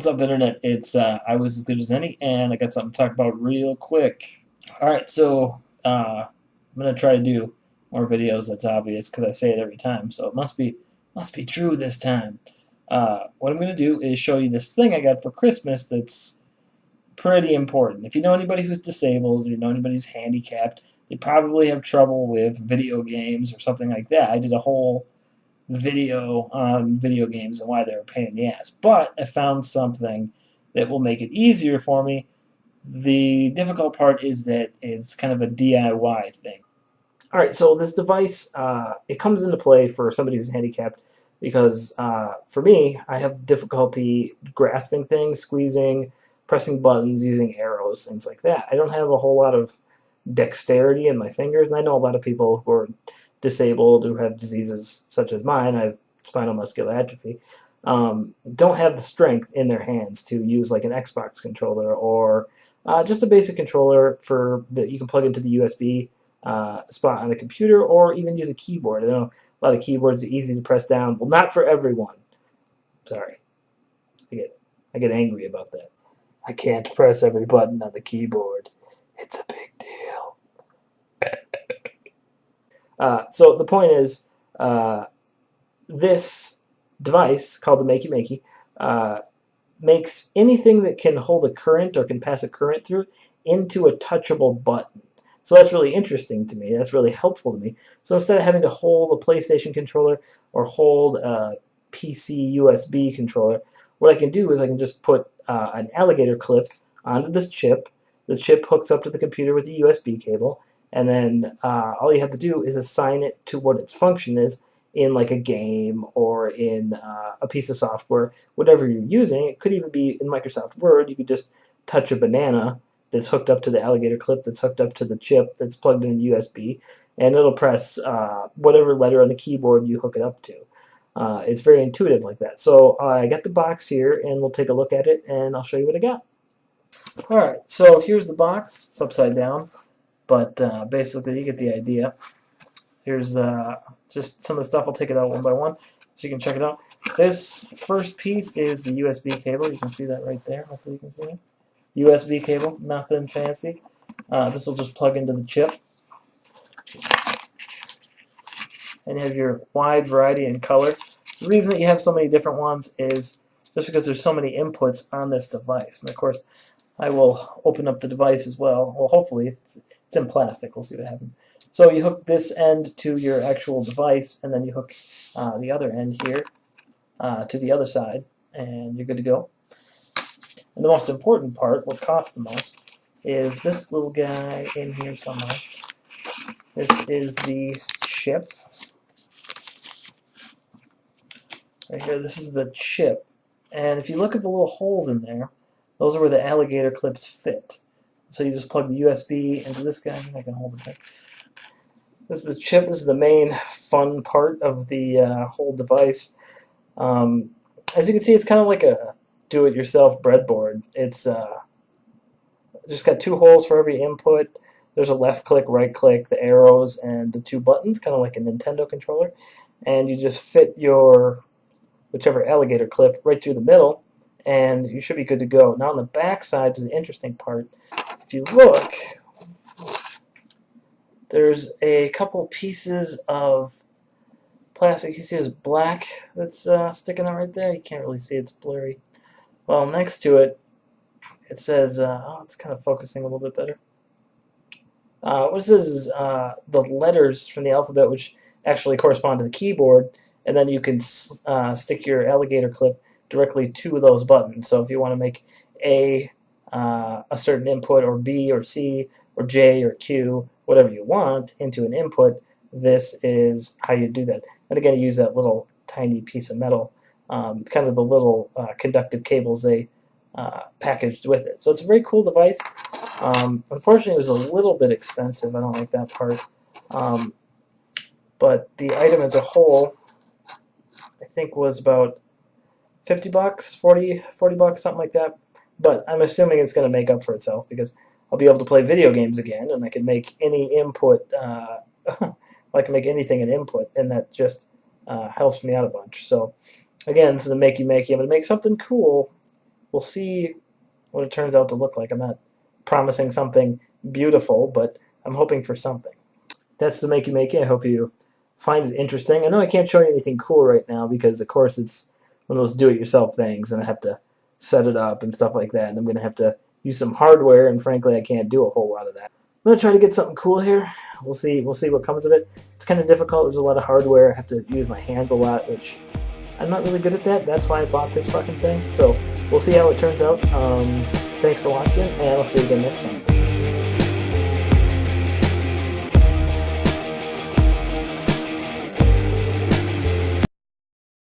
What's up, Internet? It's I was as good as any, and I got something to talk about real quick. All right, so I'm gonna try to do more videos. That's obvious because I say it every time, so it must be true this time. What I'm gonna do is show you this thing I got for Christmas that's pretty important. If you know anybody who's disabled, or you know anybody who's handicapped, they probably have trouble with video games or something like that. I did a whole video on video games and why they're a pain in the ass. But I found something that will make it easier for me. The difficult part is that it's kind of a DIY thing. All right, so this device, it comes into play for somebody who's handicapped because for me, I have difficulty grasping things, squeezing, pressing buttons, using arrows, things like that. I don't have a whole lot of dexterity in my fingers, and I know a lot of people who are disabled who have diseases such as mine. I have spinal muscular atrophy. Don't have the strength in their hands to use like an Xbox controller or just a basic controller for that you can plug into the USB spot on a computer, or even use a keyboard. I know a lot of keyboards are easy to press down. Well, not for everyone. Sorry, I get angry about that. I can't press every button on the keyboard. It's a big deal. So the point is, this device called the Makey Makey makes anything that can hold a current or can pass a current through into a touchable button. So that's really interesting to me. That's really helpful to me. So instead of having to hold a PlayStation controller or hold a PC USB controller, what I can do is I can just put an alligator clip onto this chip. The chip hooks up to the computer with the USB cable, and then all you have to do is assign it to what its function is in like a game or in a piece of software, whatever you're using. It could even be in Microsoft Word. You could just touch a banana that's hooked up to the alligator clip that's hooked up to the chip that's plugged in the USB, and it'll press whatever letter on the keyboard you hook it up to. It's very intuitive like that. So I got the box here, and we'll take a look at it, and I'll show you what I got. Alright, so here's the box. It's upside down, but basically you get the idea. Here's just some of the stuff. I'll take it out one by one so you can check it out. This first piece is the USB cable. You can see that right there. Hopefully you can see it. USB cable, nothing fancy. This will just plug into the chip. And you have your wide variety in color. The reason that you have so many different ones is just because there's so many inputs on this device. And of course, I will open up the device as well. Well, hopefully, it's in plastic. We'll see what happens. So you hook this end to your actual device, and then you hook the other end here to the other side, and you're good to go. And the most important part, what costs the most, is this little guy in here somewhere. This is the chip. Right here, this is the chip. And if you look at the little holes in there, those are where the alligator clips fit. So you just plug the USB into this guy. I can hold it there. This is the chip. This is the main fun part of the whole device. As you can see, it's kind of like a do-it-yourself breadboard. It's just got two holes for every input. There's a left click, right click, the arrows, and the two buttons, kind of like a Nintendo controller. And you just fit your whichever alligator clip right through the middle, and you should be good to go. Now on the back side is the interesting part. If you look, there's a couple pieces of plastic. You see this black that's sticking out right there? You can't really see, it's blurry. Well, next to it, it says, oh, it's kind of focusing a little bit better. What it says is the letters from the alphabet, which actually correspond to the keyboard, and then you can stick your alligator clip directly to those buttons. So if you want to make a certain input, or B or C or J or Q, whatever you want, into an input, this is how you do that. And again, you use that little tiny piece of metal, kind of the little conductive cables they packaged with it. So it's a very cool device. Unfortunately, it was a little bit expensive. I don't like that part. But the item as a whole, I think, was about 50 bucks, 40 bucks, something like that. But I'm assuming it's going to make up for itself because I'll be able to play video games again, and I can make any input, I can make anything an input, and that just helps me out a bunch. So again, this is the Makey Makey. I'm going to make something cool we'll see what it turns out to look like. I'm not promising something beautiful, but I'm hoping for something. That's the Makey Makey. I hope you find it interesting. I know I can't show you anything cool right now because, of course, it's one of those do-it-yourself things, and I have to set it up and stuff like that, and I'm going to have to use some hardware, and frankly, I can't do a whole lot of that. I'm going to try to get something cool here. We'll see what comes of it. It's kind of difficult. There's a lot of hardware. I have to use my hands a lot, which I'm not really good at that. That's why I bought this fucking thing. So we'll see how it turns out. Thanks for watching, and I'll see you again next time.